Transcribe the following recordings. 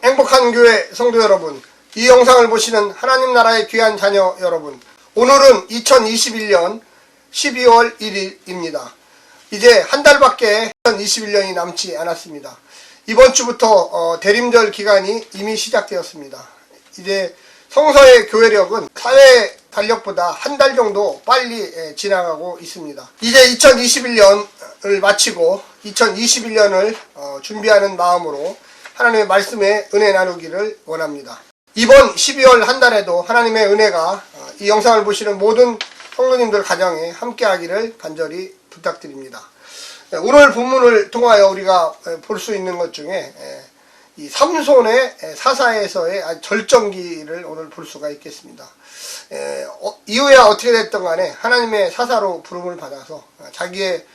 행복한 교회 성도 여러분, 이 영상을 보시는 하나님 나라의 귀한 자녀 여러분, 오늘은 2021년 12월 1일입니다. 이제 한 달밖에 2021년이 남지 않았습니다. 이번 주부터 대림절 기간이 이미 시작되었습니다. 이제 성서의 교회력은 사회 달력보다 한 달 정도 빨리 지나가고 있습니다. 이제 2021년을 마치고 2021년을 준비하는 마음으로 하나님의 말씀에 은혜 나누기를 원합니다. 이번 12월 한 달에도 하나님의 은혜가 이 영상을 보시는 모든 성도님들 가정에 함께하기를 간절히 부탁드립니다. 오늘 본문을 통하여 우리가 볼 수 있는 것 중에 이 삼손의 사사에서의 절정기를 오늘 볼 수가 있겠습니다. 이후야 어떻게 됐든 간에 하나님의 사사로 부름을 받아서 자기의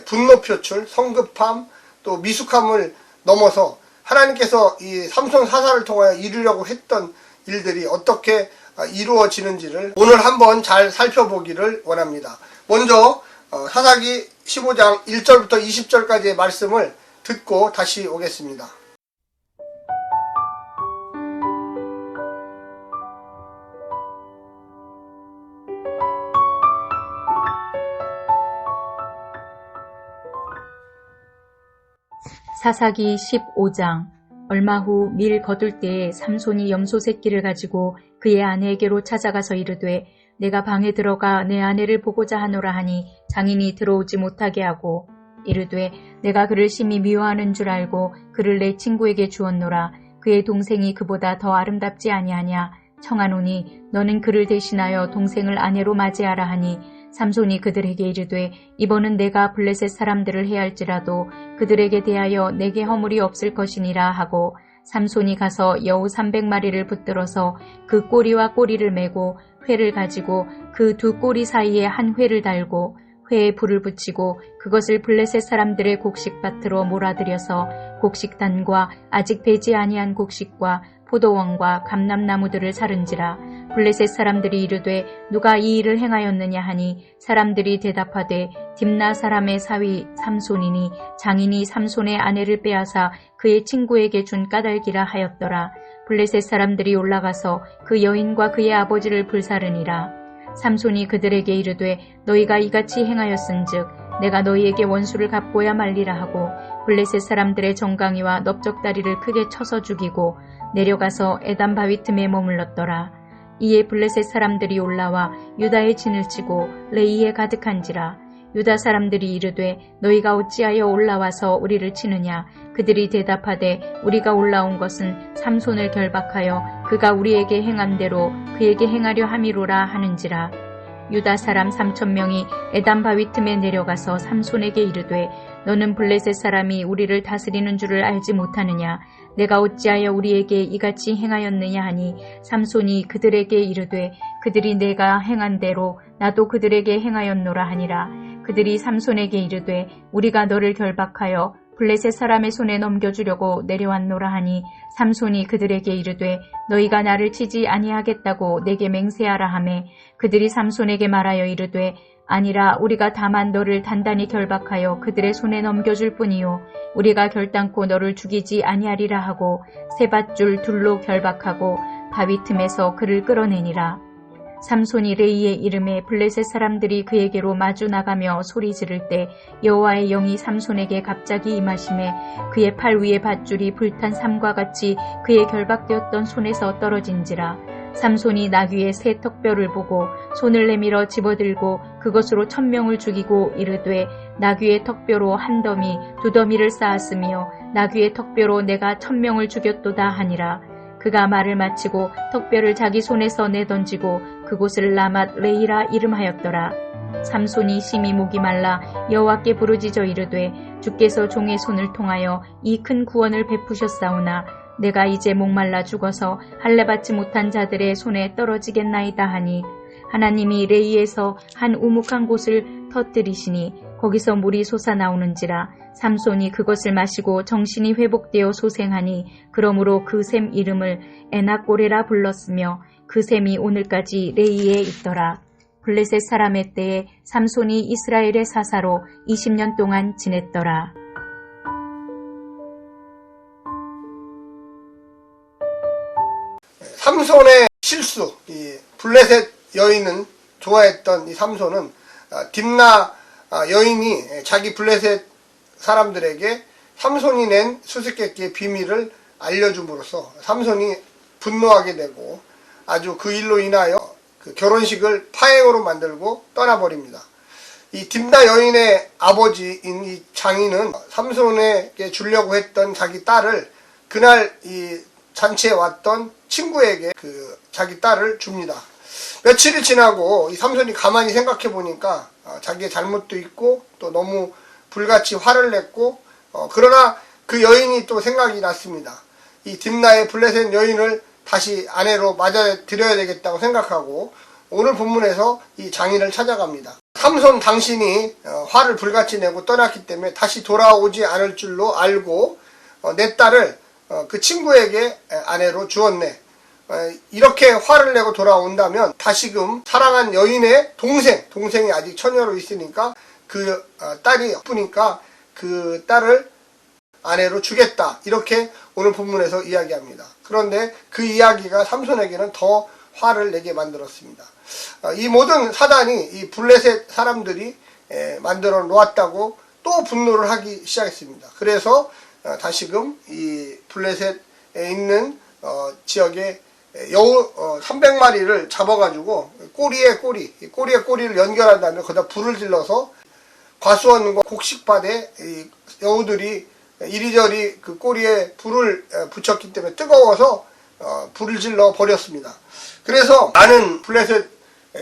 분노 표출, 성급함, 또 미숙함을 넘어서 하나님께서 이 삼손 사사를 통하여 이루려고 했던 일들이 어떻게 이루어지는지를 오늘 한번 잘 살펴보기를 원합니다. 먼저 사사기 15장 1절부터 20절까지의 말씀을 듣고 다시 오겠습니다. 사사기 15장. 얼마 후 밀 거둘 때에 삼손이 염소 새끼를 가지고 그의 아내에게로 찾아가서 이르되 내가 방에 들어가 내 아내를 보고자 하노라 하니 장인이 들어오지 못하게 하고 이르되 내가 그를 심히 미워하는 줄 알고 그를 내 친구에게 주었노라. 그의 동생이 그보다 더 아름답지 아니하냐. 청하노니 너는 그를 대신하여 동생을 아내로 맞이하라 하니 삼손이 그들에게 이르되 이번은 내가 블레셋 사람들을 해할지라도 그들에게 대하여 내게 허물이 없을 것이니라 하고 삼손이 가서 여우 300마리를 붙들어서 그 꼬리와 꼬리를 메고 회를 가지고 그 두 꼬리 사이에 한 회를 달고 회에 불을 붙이고 그것을 블레셋 사람들의 곡식밭으로 몰아들여서 곡식단과 아직 배지 아니한 곡식과 포도원과 감람나무들을 사른지라. 블레셋 사람들이 이르되 누가 이 일을 행하였느냐 하니 사람들이 대답하되 딥나 사람의 사위 삼손이니 장인이 삼손의 아내를 빼앗아 그의 친구에게 준 까닭이라 하였더라. 블레셋 사람들이 올라가서 그 여인과 그의 아버지를 불사르니라. 삼손이 그들에게 이르되 너희가 이같이 행하였은즉 내가 너희에게 원수를 갚고야 말리라 하고 블레셋 사람들의 정강이와 넓적다리를 크게 쳐서 죽이고 내려가서 에단 바위 틈에 머물렀더라. 이에 블레셋 사람들이 올라와 유다의 진을 치고 레이에 가득한지라. 유다 사람들이 이르되 너희가 어찌하여 올라와서 우리를 치느냐. 그들이 대답하되 우리가 올라온 것은 삼손을 결박하여 그가 우리에게 행한 대로 그에게 행하려 함이로라 하는지라. 유다 사람 3,000명이 에단 바위 틈에 내려가서 삼손에게 이르되 너는 블레셋 사람이 우리를 다스리는 줄을 알지 못하느냐. 내가 어찌하여 우리에게 이같이 행하였느냐 하니 삼손이 그들에게 이르되 그들이 내가 행한 대로 나도 그들에게 행하였노라 하니라. 그들이 삼손에게 이르되 우리가 너를 결박하여 블레셋 사람의 손에 넘겨주려고 내려왔노라 하니 삼손이 그들에게 이르되 너희가 나를 치지 아니하겠다고 내게 맹세하라 하매 그들이 삼손에게 말하여 이르되 아니라 우리가 다만 너를 단단히 결박하여 그들의 손에 넘겨줄 뿐이요 우리가 결단코 너를 죽이지 아니하리라 하고 세 밧줄 둘로 결박하고 바위 틈에서 그를 끌어내니라. 삼손이 레이의 이름에 블레셋 사람들이 그에게로 마주 나가며 소리 지를 때 여호와의 영이 삼손에게 갑자기 임하심에 그의 팔 위에 밧줄이 불탄 삼과 같이 그의 결박되었던 손에서 떨어진지라. 삼손이 나귀의 새 턱뼈를 보고 손을 내밀어 집어들고 그것으로 1,000명을 죽이고 이르되 나귀의 턱뼈로 한 더미 두 더미를 쌓았으며 나귀의 턱뼈로 내가 1,000명을 죽였도다 하니라. 그가 말을 마치고 턱뼈를 자기 손에서 내던지고 그곳을 라맛 레이라 이름하였더라. 삼손이 심히 목이 말라 여호와께 부르짖어 이르되 주께서 종의 손을 통하여 이 큰 구원을 베푸셨사오나 내가 이제 목말라 죽어서 할례 받지 못한 자들의 손에 떨어지겠나이다 하니 하나님이 레이에서 한 우묵한 곳을 터뜨리시니 거기서 물이 솟아나오는지라. 삼손이 그것을 마시고 정신이 회복되어 소생하니 그러므로 그 샘 이름을 에낙고레라 불렀으며 그 샘이 오늘까지 레이에 있더라. 블레셋 사람의 때에 삼손이 이스라엘의 사사로 20년 동안 지냈더라. 삼손의 실수, 이 블레셋 여인은 좋아했던 이 삼손은 딥나 여인이 자기 블레셋 사람들에게 삼손이 낸 수수께끼의 비밀을 알려줌으로써 삼손이 분노하게 되고 아주 그 일로 인하여 그 결혼식을 파행으로 만들고 떠나버립니다. 이 딥나 여인의 아버지인 이 장인은 삼손에게 주려고 했던 자기 딸을 그날 이 잔치에 왔던 친구에게 그 자기 딸을 줍니다. 며칠이 지나고 이 삼손이 가만히 생각해 보니까 자기의 잘못도 있고 또 너무 불같이 화를 냈고 그러나 그 여인이 또 생각이 났습니다. 이 딥나의 블레셋 여인을 다시 아내로 맞아들여야 되겠다고 생각하고 오늘 본문에서 이 장인을 찾아갑니다. 삼손 당신이 화를 불같이 내고 떠났기 때문에 다시 돌아오지 않을 줄로 알고 내 딸을 그 친구에게 아내로 주었네. 이렇게 화를 내고 돌아온다면 다시금 사랑한 여인의 동생이 아직 처녀로 있으니까 그 딸이 예쁘니까 그 딸을 아내로 주겠다. 이렇게 오늘 본문에서 이야기합니다. 그런데 그 이야기가 삼손에게는 더 화를 내게 만들었습니다. 이 모든 사단이 이 블레셋 사람들이 만들어 놓았다고 또 분노를 하기 시작했습니다. 그래서 다시금 이 블레셋에 있는 지역에 여우 300마리를 잡아가지고 꼬리에 꼬리를 연결한 다음에 거기다 불을 질러서 과수원과 곡식밭에 이 여우들이 이리저리 그 꼬리에 불을 붙였기 때문에 뜨거워서 불을 질러 버렸습니다. 그래서 많은 블레셋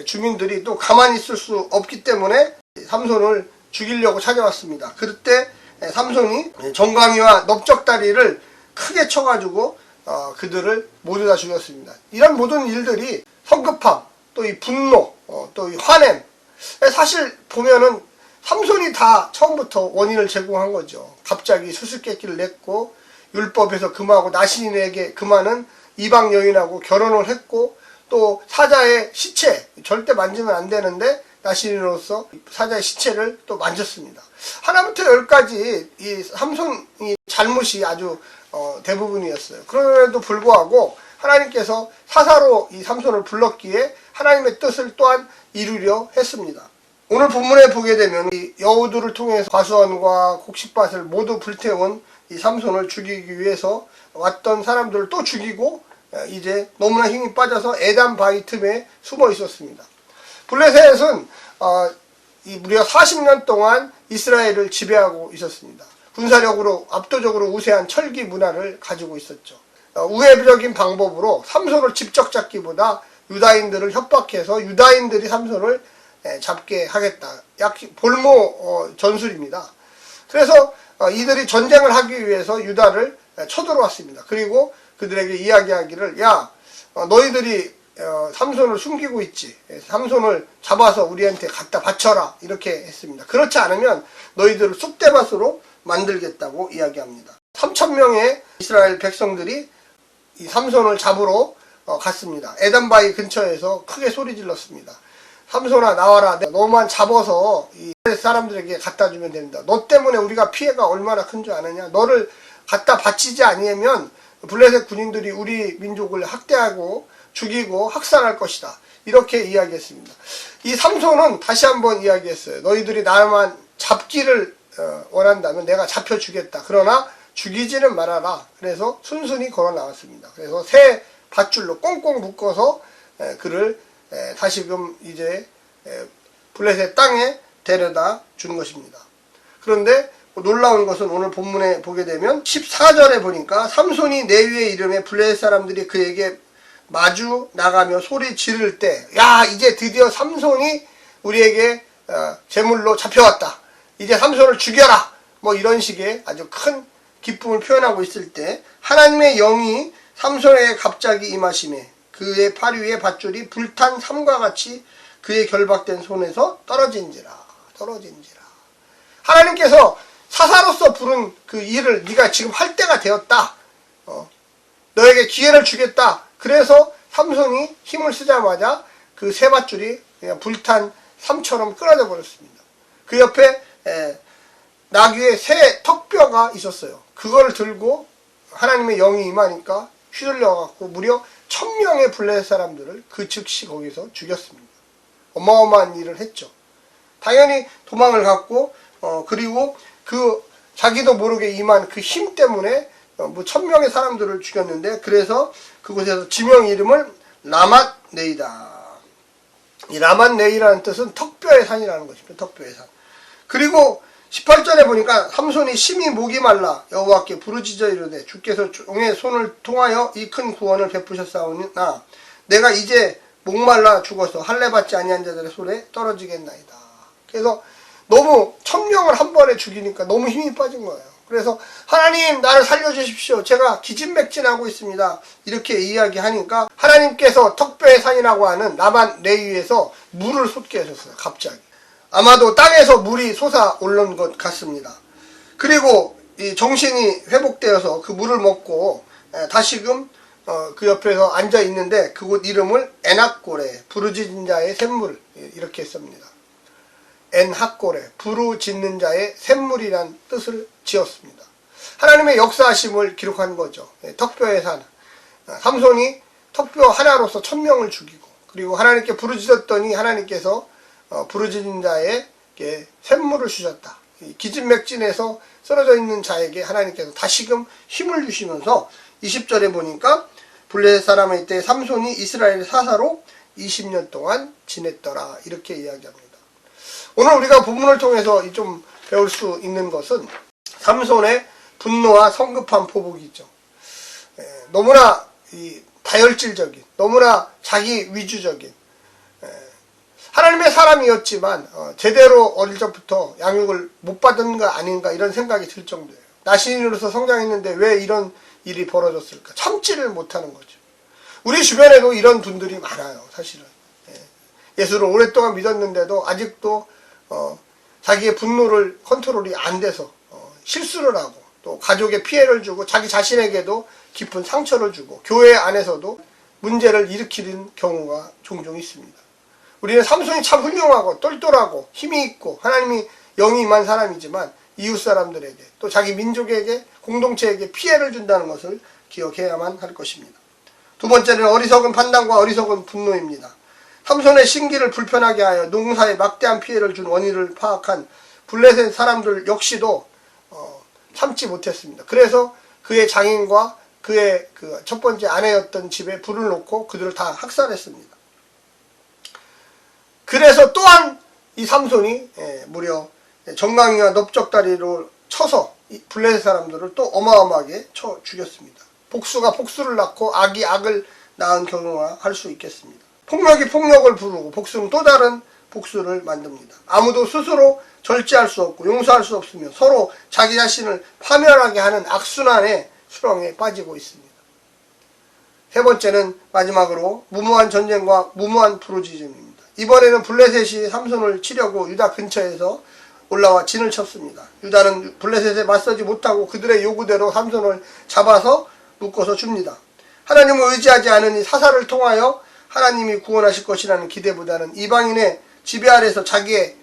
주민들이 또 가만히 있을 수 없기 때문에 삼손을 죽이려고 찾아왔습니다. 그때 삼손이 정강이와 넓적다리를 크게 쳐가지고 그들을 모두 다 죽였습니다. 이런 모든 일들이 성급함, 또 이 분노, 또 이 화냄, 사실 보면은 삼손이 다 처음부터 원인을 제공한 거죠. 갑자기 수수께끼를 냈고 율법에서 금하고 나신인에게 금하는 이방 여인하고 결혼을 했고 또 사자의 시체 절대 만지면 안 되는데 나신인으로서 사자의 시체를 또 만졌습니다. 하나부터 열까지 이 삼손이 잘못이 아주 대부분이었어요. 그럼에도 불구하고 하나님께서 사사로 이 삼손을 불렀기에 하나님의 뜻을 또한 이루려 했습니다. 오늘 본문에 보게 되면 이 여우들을 통해서 과수원과 곡식밭을 모두 불태운 이 삼손을 죽이기 위해서 왔던 사람들을 또 죽이고 이제 너무나 힘이 빠져서 에단 바위 틈에 숨어 있었습니다. 블레셋은 무려 40년 동안 이스라엘을 지배하고 있었습니다. 군사력으로 압도적으로 우세한 철기 문화를 가지고 있었죠. 우회적인 방법으로 삼손을 직접 잡기보다 유다인들을 협박해서 유다인들이 삼손을 잡게 하겠다. 약 볼모 전술입니다. 그래서 이들이 전쟁을 하기 위해서 유다를 쳐들어왔습니다. 그리고 그들에게 이야기하기를 야 너희들이 삼손을 숨기고 있지. 삼손을 잡아서 우리한테 갖다 바쳐라. 이렇게 했습니다. 그렇지 않으면 너희들을 쑥대밭으로 만들겠다고 이야기합니다. 3,000명의 이스라엘 백성들이 이 삼손을 잡으러 갔습니다. 에단바위 근처에서 크게 소리 질렀습니다. 삼손아 나와라. 너만 잡아서 이 사람들에게 갖다 주면 됩니다. 너 때문에 우리가 피해가 얼마나 큰 줄 아느냐. 너를 갖다 바치지 아니하면 블레셋 군인들이 우리 민족을 학대하고 죽이고 학살할 것이다. 이렇게 이야기했습니다. 이 삼손은 다시 한번 이야기했어요. 너희들이 나만 잡기를 원한다면 내가 잡혀주겠다. 그러나 죽이지는 말아라. 그래서 순순히 걸어 나왔습니다. 그래서 새 밧줄로 꽁꽁 묶어서 그를 다시금 이제 블레셋 땅에 데려다 준 것입니다. 그런데 놀라운 것은 오늘 본문에 보게 되면 14절에 보니까 삼손이 내 위에 이름에 블레셋 사람들이 그에게 마주 나가며 소리 지를 때 야 이제 드디어 삼손이 우리에게 제물로 잡혀왔다. 이제 삼손을 죽여라. 뭐 이런 식의 아주 큰 기쁨을 표현하고 있을 때 하나님의 영이 삼손에게 갑자기 임하심에 그의 팔 위에 밧줄이 불탄 삼과 같이 그의 결박된 손에서 떨어진지라. 하나님께서 사사로서 부른 그 일을 네가 지금 할 때가 되었다. 너에게 기회를 주겠다. 그래서 삼손이 힘을 쓰자마자 그 새 밧줄이 그냥 불탄 삼처럼 끊어져 버렸습니다. 그 옆에 나귀의 새 턱뼈가 있었어요. 그걸 들고 하나님의 영이 임하니까 휘둘려갖고 무려 1000명의 블레셋 사람들을 그 즉시 거기서 죽였습니다. 어마어마한 일을 했죠. 당연히 도망을 갔고 그리고 그 자기도 모르게 임한 그 힘 때문에 뭐 1000명의 사람들을 죽였는데, 그래서 그곳에서 지명 이름을 라맛네이다. 이 라맛네이라는 뜻은 턱뼈의 산이라는 것입니다. 턱뼈의 산. 그리고 18절에 보니까 삼손이 심히 목이 말라 여호와께 부르짖어 이르되 주께서 종의 손을 통하여 이 큰 구원을 베푸셨사오나 내가 이제 목말라 죽어서 할례 받지 아니한 자들의 손에 떨어지겠나이다. 그래서 너무 1000명을 한 번에 죽이니까 너무 힘이 빠진 거예요. 그래서 하나님 나를 살려주십시오. 제가 기진맥진하고 있습니다. 이렇게 이야기하니까 하나님께서 턱뼈의 산이라고 하는 라맛네이에서 물을 솟게 하셨어요. 갑자기. 아마도 땅에서 물이 솟아오른 것 같습니다. 그리고 이 정신이 회복되어서 그 물을 먹고 다시금 그 옆에서 앉아 있는데 그곳 이름을 엔학고레, 부르짖는 자의 샘물, 이렇게 씁니다. 엔학고레, 부르짖는 자의 샘물이란 뜻을 지었습니다. 하나님의 역사하심을 기록한 거죠. 턱뼈의 산. 삼손이 턱뼈 하나로서 1000명을 죽이고, 그리고 하나님께 부르짖었더니 하나님께서 부르짖는 자에게 샘물을 주셨다. 기진맥진에서 쓰러져 있는 자에게 하나님께서 다시금 힘을 주시면서 20절에 보니까 블레셋 사람의 때 삼손이 이스라엘 사사로 20년 동안 지냈더라. 이렇게 이야기합니다. 오늘 우리가 본문을 통해서 좀 배울 수 있는 것은 삼손의 분노와 성급한 포복이죠. 너무나 다혈질적인, 너무나 자기 위주적인, 하나님의 사람이었지만 제대로 어릴 적부터 양육을 못 받은 거 아닌가 이런 생각이 들 정도예요. 나신인으로서 성장했는데 왜 이런 일이 벌어졌을까? 참지를 못하는 거죠. 우리 주변에도 이런 분들이 많아요. 사실은 예수를 오랫동안 믿었는데도 아직도 자기의 분노를 컨트롤이 안 돼서 실수를 하고 또 가족에 피해를 주고 자기 자신에게도 깊은 상처를 주고 교회 안에서도 문제를 일으키는 경우가 종종 있습니다. 우리는 삼손이 참 훌륭하고 똘똘하고 힘이 있고 하나님이 영이 임한 사람이지만 이웃 사람들에게 또 자기 민족에게 공동체에게 피해를 준다는 것을 기억해야만 할 것입니다. 두 번째는 어리석은 판단과 어리석은 분노입니다. 삼손의 신기를 불편하게 하여 농사에 막대한 피해를 준 원인을 파악한 블레셋 사람들 역시도 참지 못했습니다. 그래서 그의 장인과 그의 그 첫 번째 아내였던 집에 불을 놓고 그들을 다 학살했습니다. 그래서 또한 이 삼손이 무려 정강이와 넓적다리로 쳐서 블레셋 사람들을 또 어마어마하게 쳐 죽였습니다. 복수가 복수를 낳고 악이 악을 낳은 경우가 할 수 있겠습니다. 폭력이 폭력을 부르고 복수는 또 다른 복수를 만듭니다. 아무도 스스로 절제할 수 없고 용서할 수 없으며 서로 자기 자신을 파멸하게 하는 악순환의 수렁에 빠지고 있습니다. 세 번째는 마지막으로 무모한 전쟁과 무모한 부르짖음입니다. 이번에는 블레셋이 삼손을 치려고 유다 근처에서 올라와 진을 쳤습니다. 유다는 블레셋에 맞서지 못하고 그들의 요구대로 삼손을 잡아서 묶어서 줍니다. 하나님을 의지하지 않은 이 사사를 통하여 하나님이 구원하실 것이라는 기대보다는 이방인의 지배 아래서 자기의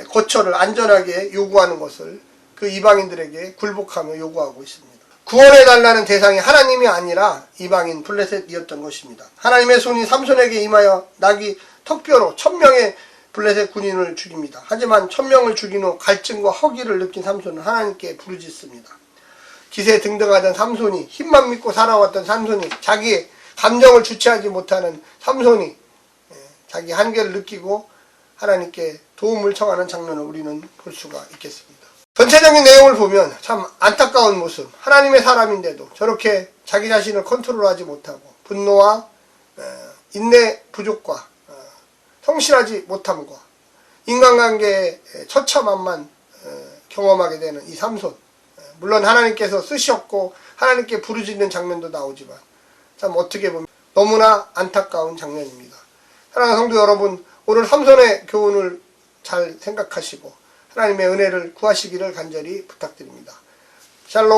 거처를 안전하게 요구하는 것을 그 이방인들에게 굴복하며 요구하고 있습니다. 구원해달라는 대상이 하나님이 아니라 이방인 블레셋이었던 것입니다. 하나님의 손이 삼손에게 임하여 낙이 턱뼈로 1000명의 블레셋 군인을 죽입니다. 하지만 1000명을 죽인 후 갈증과 허기를 느낀 삼손은 하나님께 부르짖습니다. 기세 등등하던 삼손이, 힘만 믿고 살아왔던 삼손이, 자기의 감정을 주체하지 못하는 삼손이 자기 한계를 느끼고 하나님께 도움을 청하는 장면을 우리는 볼 수가 있겠습니다. 전체적인 내용을 보면 참 안타까운 모습, 하나님의 사람인데도 저렇게 자기 자신을 컨트롤하지 못하고 분노와 인내 부족과 성실하지 못함과 인간관계의 처참함만 경험하게 되는 이 삼손. 물론 하나님께서 쓰셨고 하나님께 부르짖는 장면도 나오지만 참 어떻게 보면 너무나 안타까운 장면입니다. 사랑하는 성도 여러분, 오늘 삼손의 교훈을 잘 생각하시고 하나님의 은혜를 구하시기를 간절히 부탁드립니다. 샬롬.